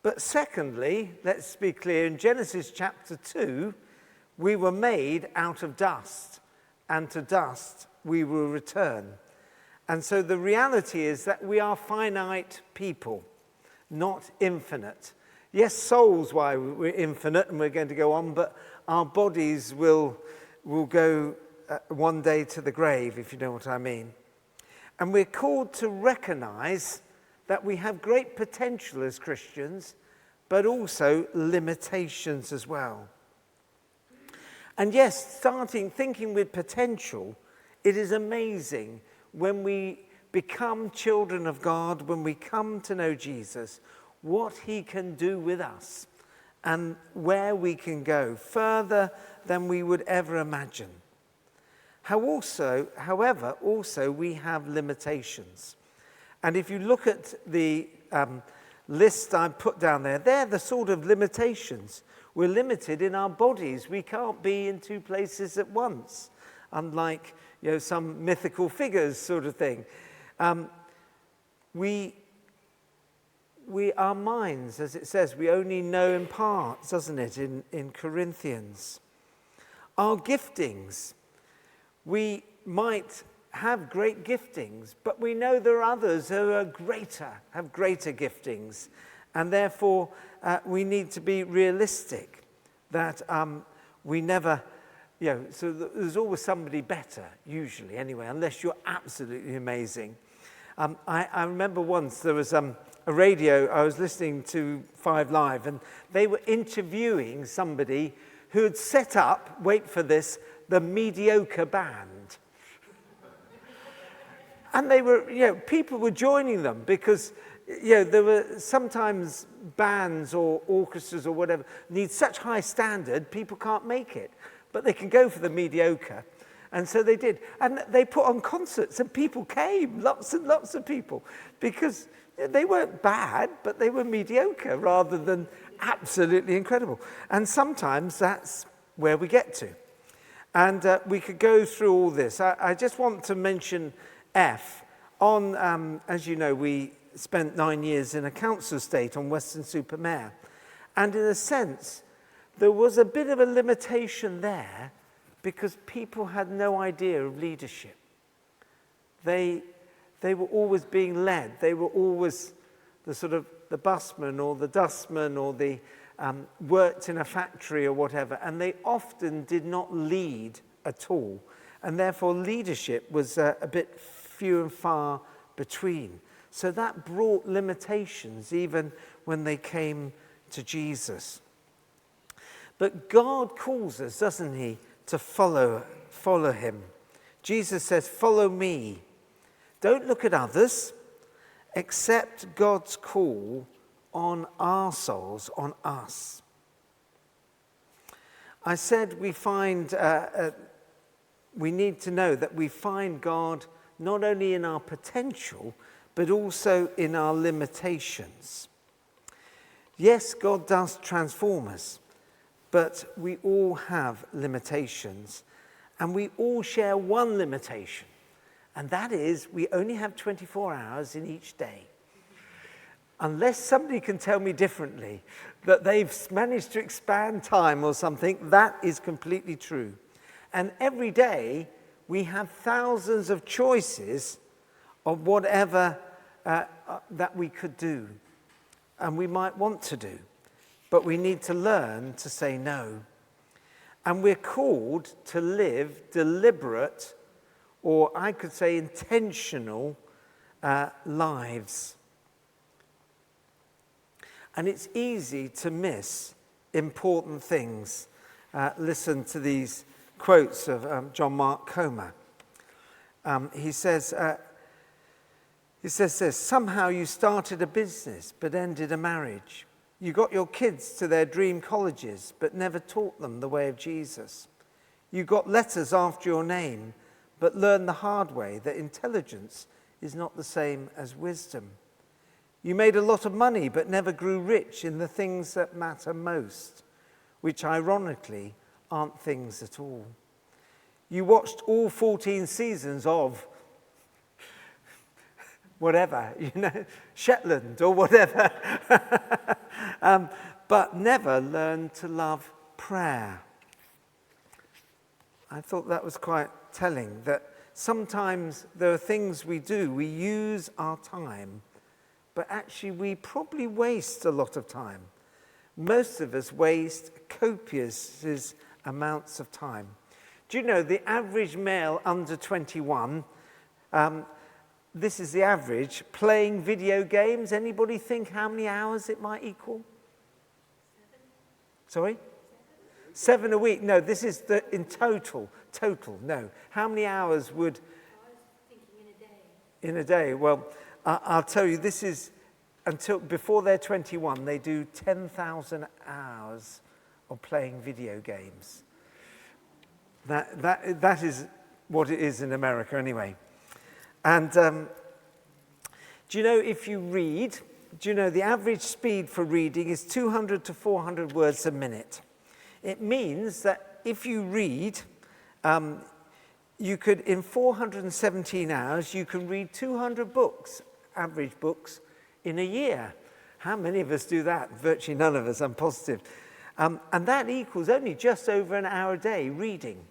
But secondly, let's be clear, in Genesis chapter 2, we were made out of dust, and to dust we will return. And so the reality is that we are finite people, not infinite. Yes, souls-wise we're infinite and we're going to go on, but our bodies will go one day to the grave, if you know what I mean. And we're called to recognize that we have great potential as Christians, but also limitations as well. And yes, thinking with potential, it is amazing when we become children of God, when we come to know Jesus, what he can do with us and where we can go further than we would ever imagine. However, also we have limitations. And if you look at the list I put down there, they're the sort of limitations. We're limited in our bodies. We can't be in two places at once, unlike some mythical figures sort of thing. Our minds, as it says, we only know in parts, doesn't it, in Corinthians. Our giftings, we might have great giftings, but we know there are others who are have greater giftings. And therefore, we need to be realistic that we never, so there's always somebody better, usually, anyway, unless you're absolutely amazing. I remember once there was a radio, I was listening to 5 Live, and they were interviewing somebody who had set up, wait for this, the Mediocre Band. And they were, people were joining them because, there were sometimes bands or orchestras or whatever need such high standard, people can't make it. But they can go for the mediocre. And so they did. And they put on concerts and people came, lots and lots of people, because they weren't bad, but they were mediocre rather than absolutely incredible. And sometimes that's where we get to. And we could go through all this. I just want to mention F. As you know, we spent 9 years in a council estate on Weston-super-Mare. And in a sense, there was a bit of a limitation there because people had no idea of leadership. They were always being led. They were always the busman or the dustman or the worked in a factory or whatever, and they often did not lead at all. And therefore, leadership was a bit few and far between. So that brought limitations even when they came to Jesus. But God calls us, doesn't he, to follow him. Jesus says, follow me. Don't look at others. Accept God's call on our souls, on us. I said we need to know that we find God not only in our potential, but also in our limitations. Yes, God does transform us, but we all have limitations, and we all share one limitation, and that is we only have 24 hours in each day. Unless somebody can tell me differently, that they've managed to expand time or something, that is completely true. And every day, we have thousands of choices of whatever that we could do and we might want to do. But we need to learn to say no. And we're called to live deliberate, or I could say intentional, lives. And it's easy to miss important things. Listen to these quotes of John Mark Comer. He says this: somehow you started a business but ended a marriage. You got your kids to their dream colleges but never taught them the way of Jesus. You got letters after your name but learned the hard way that intelligence is not the same as wisdom. You made a lot of money but never grew rich in the things that matter most, which ironically aren't things at all. You watched all 14 seasons of whatever, Shetland or whatever. but never learn to love prayer. I thought that was quite telling, that sometimes there are things we do, we use our time, but actually we probably waste a lot of time. Most of us waste copious amounts of time. Do you know the average male under 21, this is the average, playing video games, anybody think how many hours it might equal? 7. Sorry? 7 a week. No, this is in total. Total, no. How many hours would... I was thinking in a day. In a day. Well, I'll tell you, this is, until before they're 21, they do 10,000 hours of playing video games. That is what it is in America anyway. And do you know if you read, do you know the average speed for reading is 200 to 400 words a minute? It means that if you read, you could, in 417 hours, you can read 200 books, average books, in a year. How many of us do that? Virtually none of us, I'm positive. And that equals only just over an hour a day reading.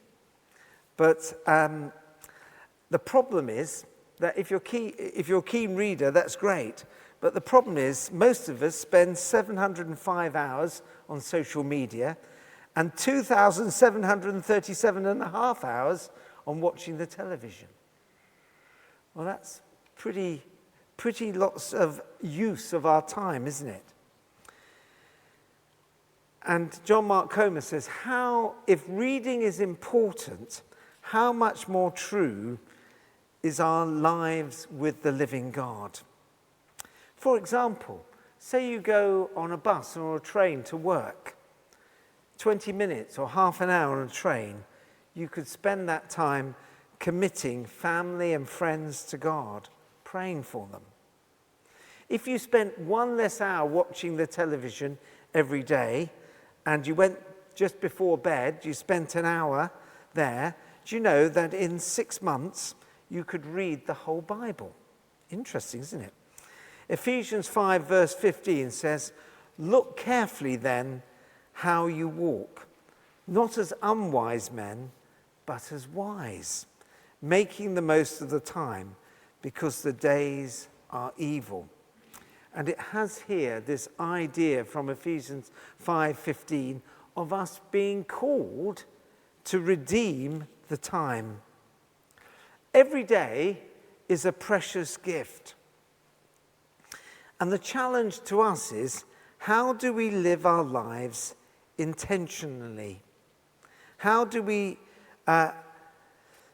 But the problem is that if you're a keen reader, that's great. But the problem is most of us spend 705 hours on social media and 2,737 and a half hours on watching the television. Well, that's pretty lots of use of our time, isn't it? And John Mark Comer says, if reading is important, how much more true is our lives with the living God? For example, say you go on a bus or a train to work, 20 minutes or half an hour on a train, you could spend that time committing family and friends to God, praying for them. If you spent one less hour watching the television every day and you went just before bed, you spent an hour there, do you know that in 6 months you could read the whole Bible? Interesting, isn't it? Ephesians 5 verse 15 says, "Look carefully then how you walk, not as unwise men, but as wise, making the most of the time, because the days are evil." And it has here this idea from Ephesians 5:15 of us being called to redeem the time. Every day is a precious gift. And the challenge to us is, how do we live our lives intentionally? How do we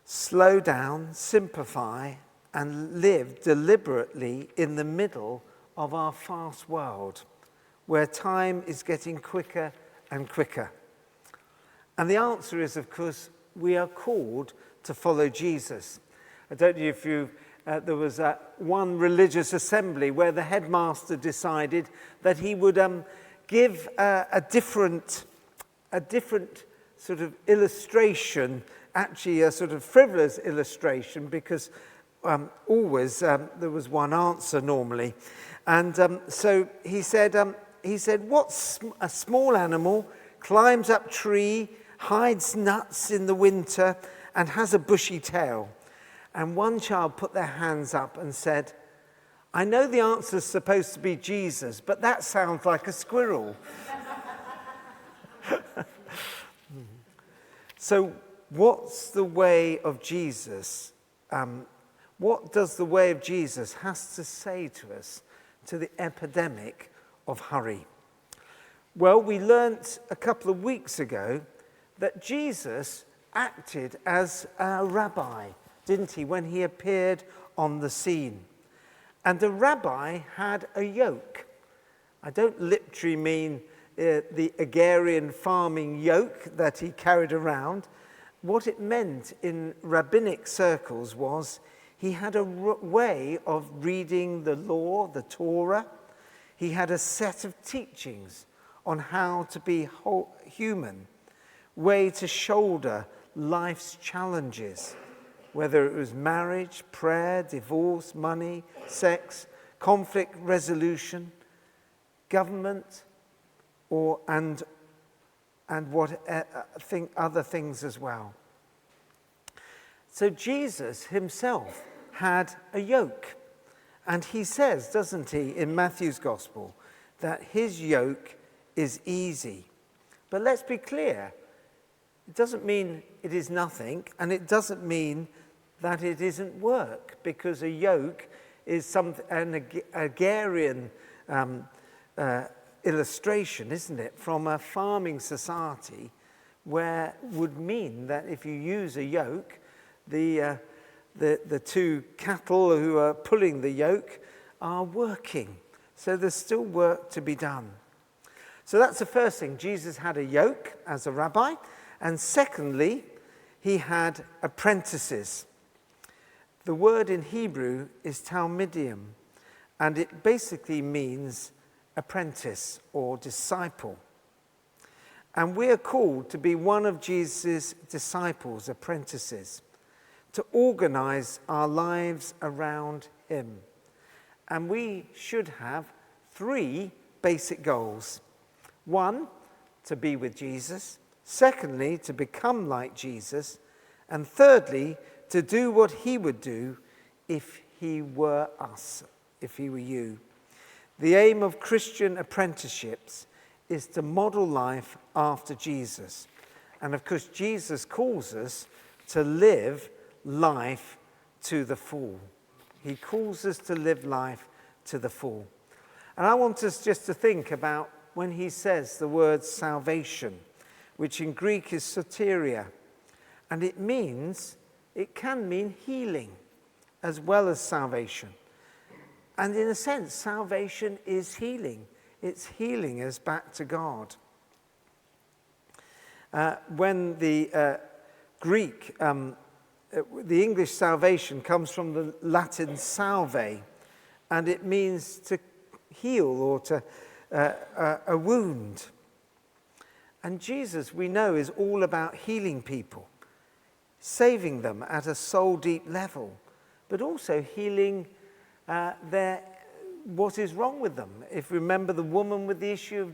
slow down, simplify, and live deliberately in the middle of our fast world, where time is getting quicker and quicker? And the answer is, of course, we are called to follow Jesus. I don't know if there was one religious assembly where the headmaster decided that he would give a different sort of illustration, actually a sort of frivolous illustration, because always there was one answer normally. And so he said, what's a small animal, climbs up tree, hides nuts in the winter, and has a bushy tail? And one child put their hands up and said, "I know the answer is supposed to be Jesus, but that sounds like a squirrel." So what's the way of Jesus? What does the way of Jesus has to say to us, to the epidemic of hurry? Well, we learnt a couple of weeks ago that Jesus acted as a rabbi, didn't he, when he appeared on the scene. And a rabbi had a yoke. I don't literally mean the agrarian farming yoke that he carried around. What it meant in rabbinic circles was he had a way of reading the law, the Torah. He had a set of teachings on how to be human, way to shoulder life's challenges, whether it was marriage, prayer, divorce, money, sex, conflict resolution, government, and other things as well. So Jesus himself had a yoke. And he says, doesn't he, in Matthew's gospel, that his yoke is easy. But let's be clear, it doesn't mean it is nothing, and it doesn't mean that it isn't work, because a yoke is an agrarian illustration, isn't it, from a farming society, where would mean that if you use a yoke, the two cattle who are pulling the yoke are working. So there's still work to be done. So that's the first thing. Jesus had a yoke as a rabbi. And secondly, he had apprentices. The word in Hebrew is talmidim, and it basically means apprentice or disciple. And we are called to be one of Jesus' disciples, apprentices, to organize our lives around him. And we should have 3 basic goals. 1, to be with Jesus. Secondly, to become like Jesus. And thirdly, to do what he would do if he were us, if he were you. The aim of Christian apprenticeships is to model life after Jesus. And of course, Jesus calls us to live life to the full. He calls us to live life to the full. And I want us just to think about when he says the word salvation, which in Greek is soteria. And it can mean healing as well as salvation. And in a sense, salvation is healing. It's healing us back to God. When the Greek, the English salvation comes from the Latin salve, and it means to heal or to a wound. And Jesus, we know, is all about healing people, saving them at a soul-deep level, but also healing what is wrong with them. If you remember the woman with the issue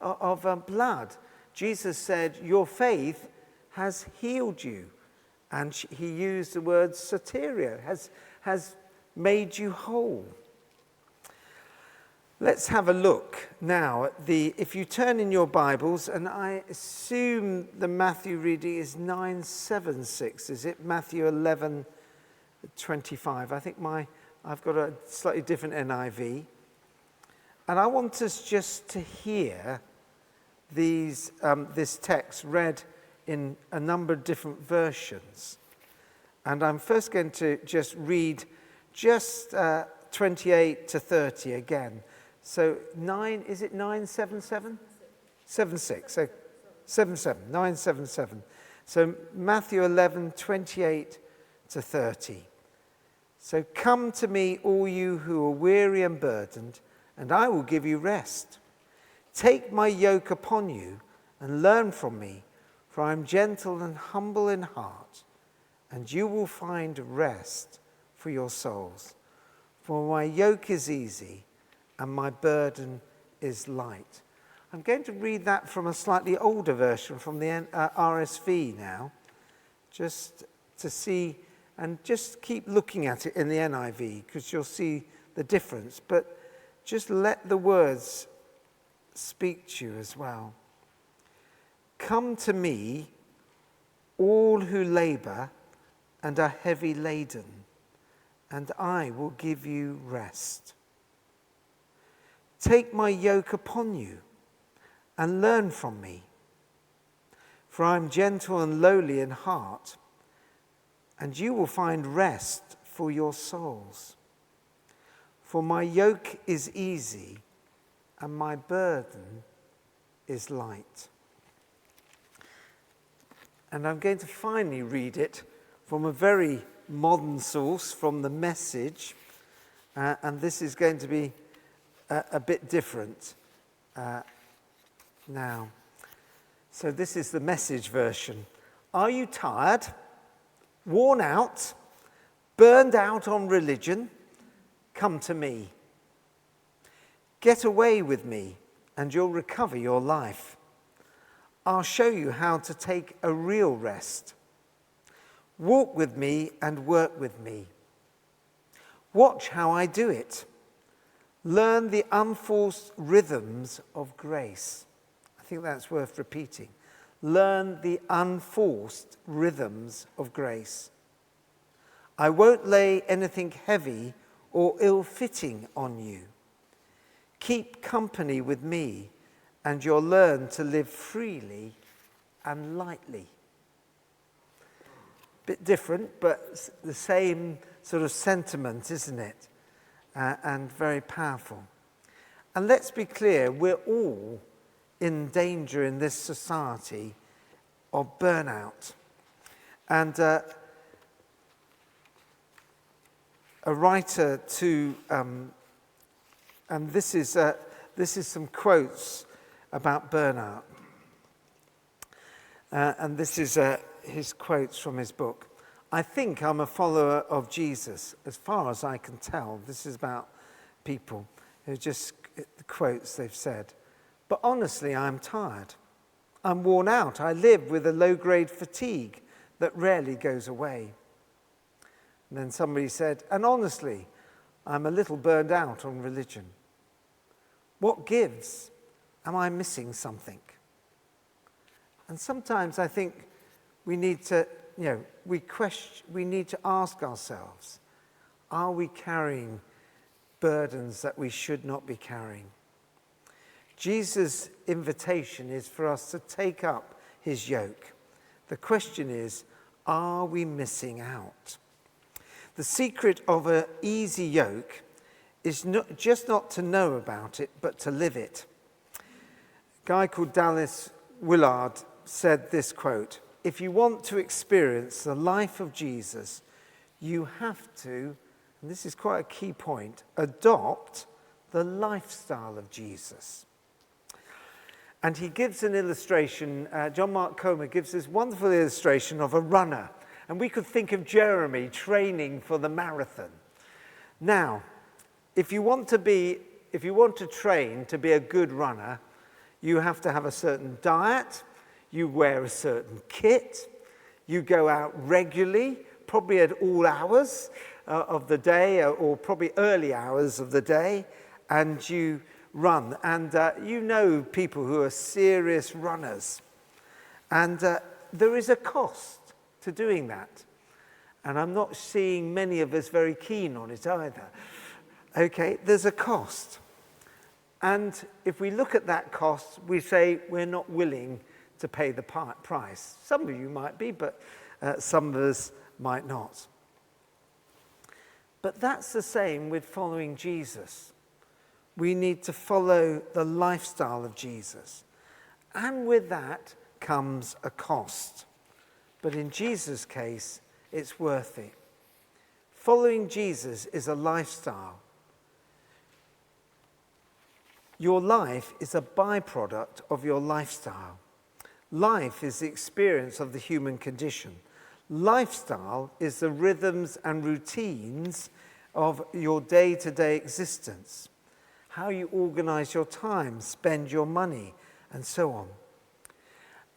of blood, Jesus said, your faith has healed you. And he used the word soteria, has made you whole. Let's have a look now at if you turn in your Bibles, and I assume the Matthew reading is 976, is it? Matthew 11:25. I think I've got a slightly different NIV. And I want us just to hear this text read in a number of different versions. And I'm first going to just read 28 to 30 again. So 977? 76. So 977. So Matthew 11:28 to 30. So come to me, all you who are weary and burdened, and I will give you rest. Take my yoke upon you and learn from me, for I am gentle and humble in heart, and you will find rest for your souls. For my yoke is easy and my burden is light. I'm going to read that from a slightly older version, from the RSV now, just to see, and just keep looking at it in the NIV, because you'll see the difference. But just let the words speak to you as well. Come to me, all who labor and are heavy laden, and I will give you rest. Take my yoke upon you and learn from me, for I am gentle and lowly in heart, and you will find rest for your souls. For my yoke is easy and my burden is light. And I'm going to finally read it from a very modern source, from the Message, and this is going to be a bit different now. So this is the Message version. Are you tired, worn out, burned out on religion? Come to me. Get away with me and you'll recover your life. I'll show you how to take a real rest. Walk with me and work with me. Watch how I do it. Learn the unforced rhythms of grace. I think that's worth repeating. Learn the unforced rhythms of grace. I won't lay anything heavy or ill-fitting on you. Keep company with me, and you'll learn to live freely and lightly. Bit different, but the same sort of sentiment, isn't it? And very powerful. And let's be clear, we're all in danger in this society of burnout. And a writer to, and this is some quotes about burnout. And this is his quotes from his book. I think I'm a follower of Jesus, as far as I can tell. This is about people who just, the quotes they've said. But honestly, I'm tired. I'm worn out. I live with a low-grade fatigue that rarely goes away. And then somebody said, and honestly, I'm a little burned out on religion. What gives? Am I missing something? And sometimes I think we need to, we need to ask ourselves, are we carrying burdens that we should not be carrying? Jesus' invitation is for us to take up his yoke. The question is, are we missing out? The secret of an easy yoke is not to know about it, but to live it. A guy called Dallas Willard said this quote, if you want to experience the life of Jesus, you have to, and this is quite a key point, adopt the lifestyle of Jesus. And he gives an illustration, John Mark Comer gives this wonderful illustration of a runner. And we could think of Jeremy training for the marathon. Now, if you want to train to be a good runner, you have to have a certain diet, you wear a certain kit, you go out regularly, probably at all hours of the day, or probably early hours of the day, and you run. And you know people who are serious runners. And there is a cost to doing that. And I'm not seeing many of us very keen on it either. Okay, there's a cost. And if we look at that cost, we say we're not willing to pay the price. Some of you might be, but some of us might not. But that's the same with following Jesus. We need to follow the lifestyle of Jesus. And with that comes a cost. But in Jesus' case, it's worth it. Following Jesus is a lifestyle. Your life is a byproduct of your lifestyle. Life is the experience of the human condition. Lifestyle is the rhythms and routines of your day-to-day existence. How you organize your time, spend your money, and so on.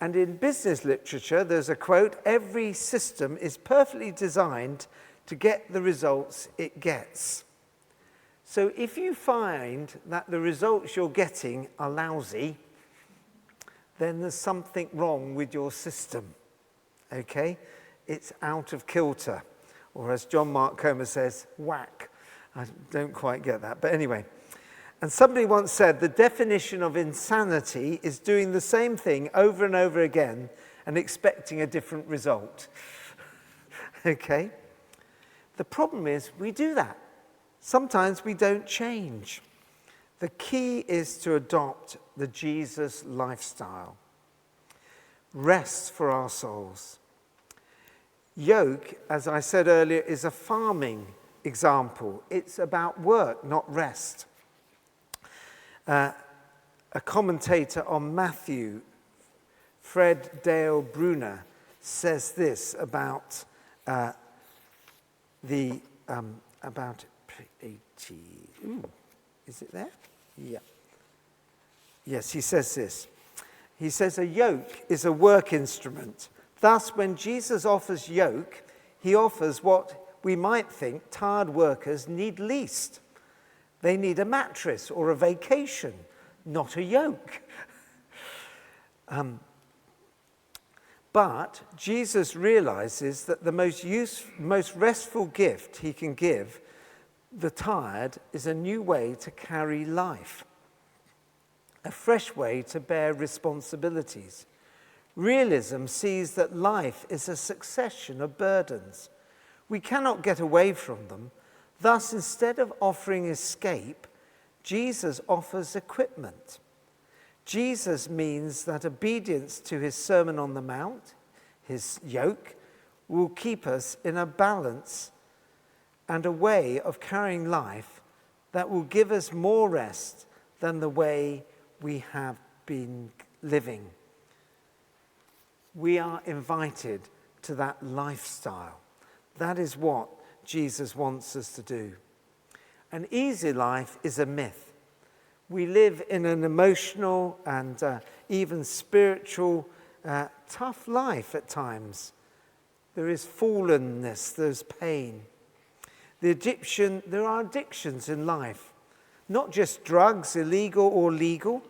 And in business literature, there's a quote, every system is perfectly designed to get the results it gets. So if you find that the results you're getting are lousy, then there's something wrong with your system, okay? It's out of kilter, or as John Mark Comer says, whack. I don't quite get that, but anyway. And somebody once said, the definition of insanity is doing the same thing over and over again and expecting a different result. Okay? The problem is we do that. Sometimes we don't change. The key is to adopt the Jesus lifestyle. Rest for our souls. Yoke, as I said earlier, is a farming example. It's about work, not rest. A commentator on Matthew, Fred Dale Bruner, says this about about 80. Ooh, is it there? Yeah. Yes, he says this. He says a yoke is a work instrument. Thus, when Jesus offers yoke, he offers what we might think tired workers need least. They need a mattress or a vacation, not a yoke. But Jesus realizes that the most restful gift he can give the tired is a new way to carry life, a fresh way to bear responsibilities. Realism sees that life is a succession of burdens. We cannot get away from them. Thus, instead of offering escape, Jesus offers equipment. Jesus means that obedience to his Sermon on the Mount, his yoke, will keep us in a balance and a way of carrying life that will give us more rest than the way we have been living. We are invited to that lifestyle. That is what Jesus wants us to do. An easy life is a myth. We live in an emotional and even spiritual, tough life at times. There is fallenness, there's pain. There are addictions in life, not just drugs, illegal or legal,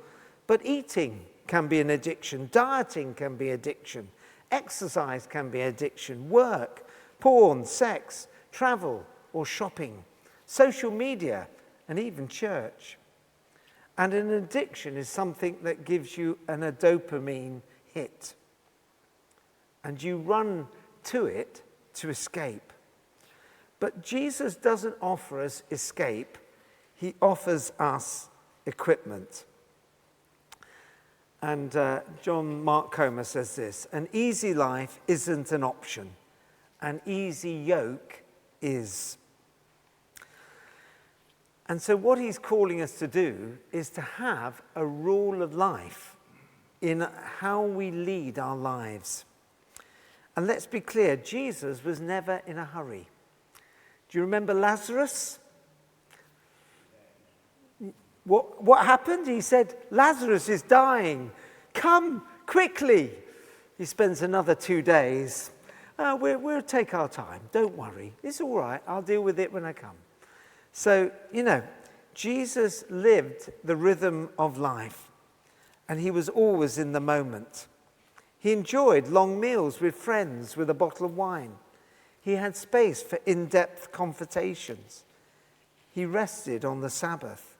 but eating can be an addiction, dieting can be addiction, exercise can be addiction, work, porn, sex, travel or shopping, social media, and even church. And an addiction is something that gives you a dopamine hit. And you run to it to escape. But Jesus doesn't offer us escape. He offers us equipment. And John Mark Comer says this: an easy life isn't an option. An easy yoke is. And so what he's calling us to do is to have a rule of life in how we lead our lives. And let's be clear, Jesus was never in a hurry. Do you remember Lazarus? What happened? He said, Lazarus is dying. Come quickly. He spends another 2 days. We'll take our time. Don't worry. It's all right. I'll deal with it when I come. So, Jesus lived the rhythm of life, and he was always in the moment. He enjoyed long meals with friends with a bottle of wine. He had space for in-depth conversations. He rested on the Sabbath.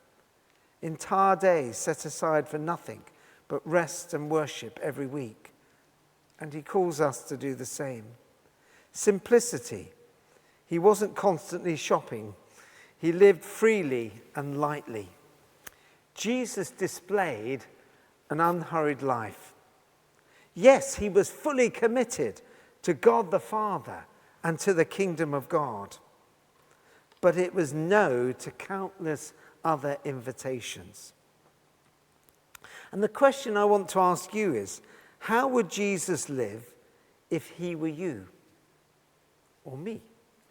Entire days set aside for nothing but rest and worship every week. And he calls us to do the same. Simplicity. He wasn't constantly shopping. He lived freely and lightly. Jesus displayed an unhurried life. Yes, he was fully committed to God the Father and to the kingdom of God. But it was no to countless other invitations. And the question I want to ask you is, how would Jesus live if he were you or me?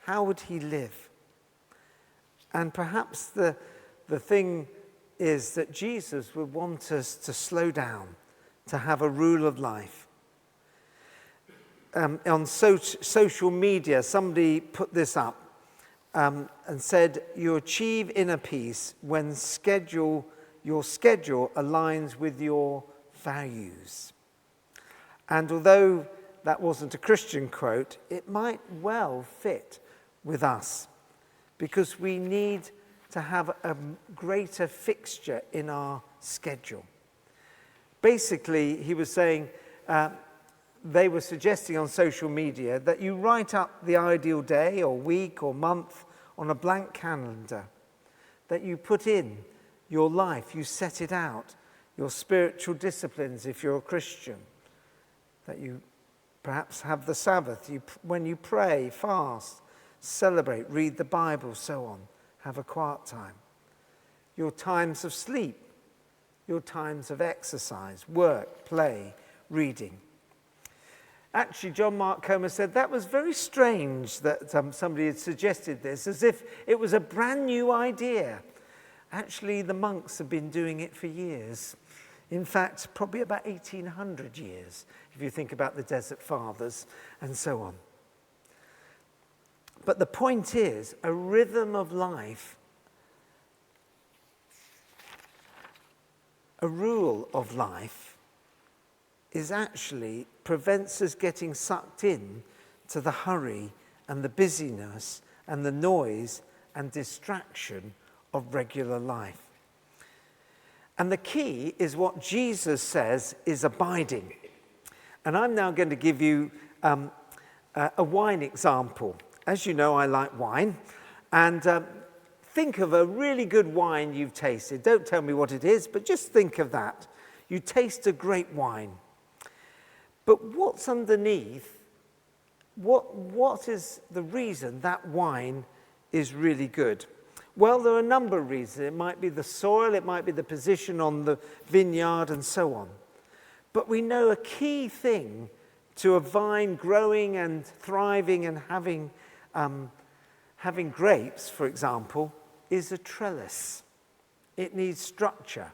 How would he live? And perhaps the thing is that Jesus would want us to slow down, to have a rule of life. On social media, somebody put this up and said, you achieve inner peace when your schedule aligns with your values. And although that wasn't a Christian quote, it might well fit with us, because we need to have a greater fixture in our schedule. Basically, he was saying, they were suggesting on social media that you write up the ideal day or week or month on a blank calendar, that you put in your life, you set it out, your spiritual disciplines if you're a Christian, that you perhaps have the Sabbath, when you pray, fast, celebrate, read the Bible, so on, have a quiet time. Your times of sleep, your times of exercise, work, play, reading. Actually, John Mark Comer said that was very strange that somebody had suggested this, as if it was a brand new idea. Actually, the monks have been doing it for years In fact, probably about 1800 years, if you think about the Desert Fathers and so on. But the point is, a rhythm of life, a rule of life, is actually prevents us getting sucked in to the hurry and the busyness and the noise and distraction of regular life. And the key is what Jesus says is abiding. And I'm now going to give you a wine example. As you know, I like wine. And think of a really good wine you've tasted. Don't tell me what it is, but just think of that. You taste a great wine. But what's underneath? What is the reason that wine is really good? Well, there are a number of reasons. It might be the soil, it might be the position on the vineyard, and so on. But we know a key thing to a vine growing and thriving and having grapes, for example, is a trellis. It needs structure.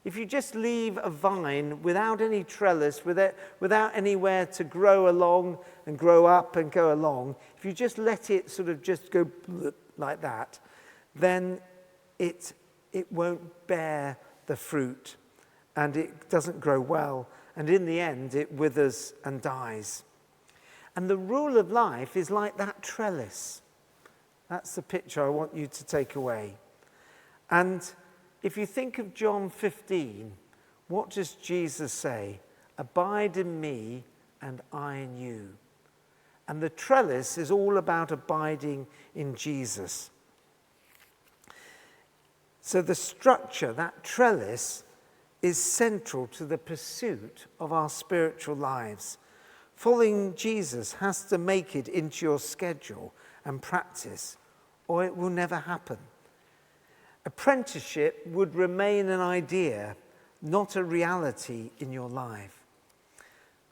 If you just leave a vine without any trellis, without anywhere to grow along and grow up and go along, if you just let it sort of just go like that, then it won't bear the fruit and it doesn't grow well. And in the end, it withers and dies. And the rule of life is like that trellis. That's the picture I want you to take away. And if you think of John 15, what does Jesus say? Abide in me and I in you. And the trellis is all about abiding in Jesus. So the structure, that trellis, is central to the pursuit of our spiritual lives. Following Jesus has to make it into your schedule and practice, or it will never happen. Apprenticeship would remain an idea, not a reality in your life.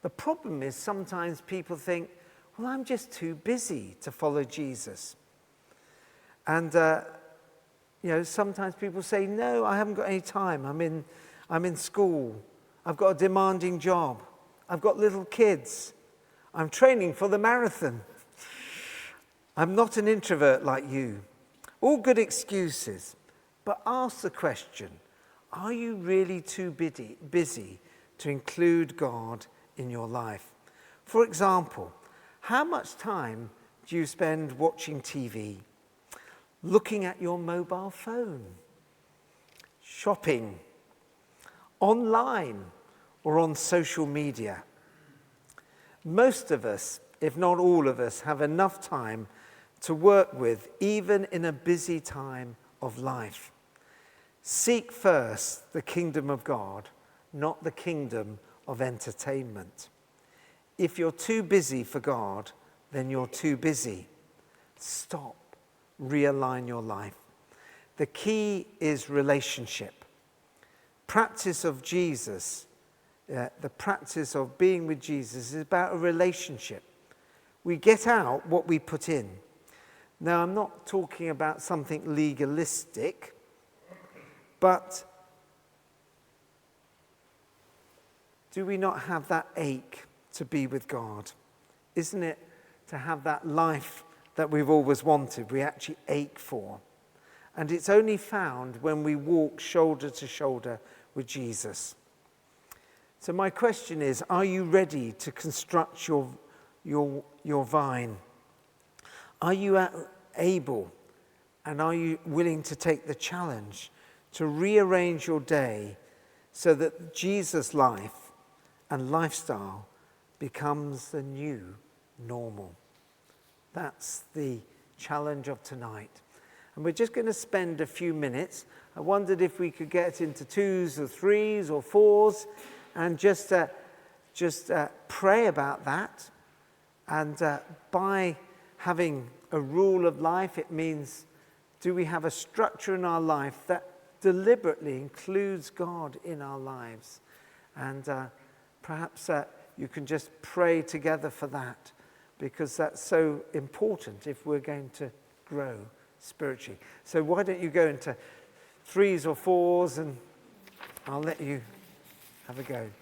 The problem is sometimes people think, well, I'm just too busy to follow Jesus. And sometimes people say, no, I haven't got any time. I'm in school. I've got a demanding job. I've got little kids. I'm training for the marathon. I'm not an introvert like you. All good excuses. But ask the question, are you really too busy to include God in your life? For example, how much time do you spend watching TV, looking at your mobile phone, shopping, online, or on social media? Most of us, if not all of us, have enough time to work with, even in a busy time of life. Seek first the kingdom of God, not the kingdom of entertainment. If you're too busy for God, then you're too busy. Stop. Realign your life. The key is relationship. Practice of Jesus, the practice of being with Jesus is about a relationship. We get out what we put in. Now, I'm not talking about something legalistic, but do we not have that ache to be with God? Isn't it to have that life that we've always wanted, we actually ache for? And it's only found when we walk shoulder to shoulder with Jesus. So my question is, are you ready to construct your vine? Are you able and are you willing to take the challenge to rearrange your day so that Jesus' life and lifestyle becomes the new normal? That's the challenge of tonight. And we're just going to spend a few minutes. I wondered if we could get into 2s or 3s or 4s and just pray about that. And by having a rule of life, it means, do we have a structure in our life that deliberately includes God in our lives? And perhaps you can just pray together for that, because that's so important if we're going to grow spiritually. So why don't you go into 3s or 4s, and I'll let you Have a go.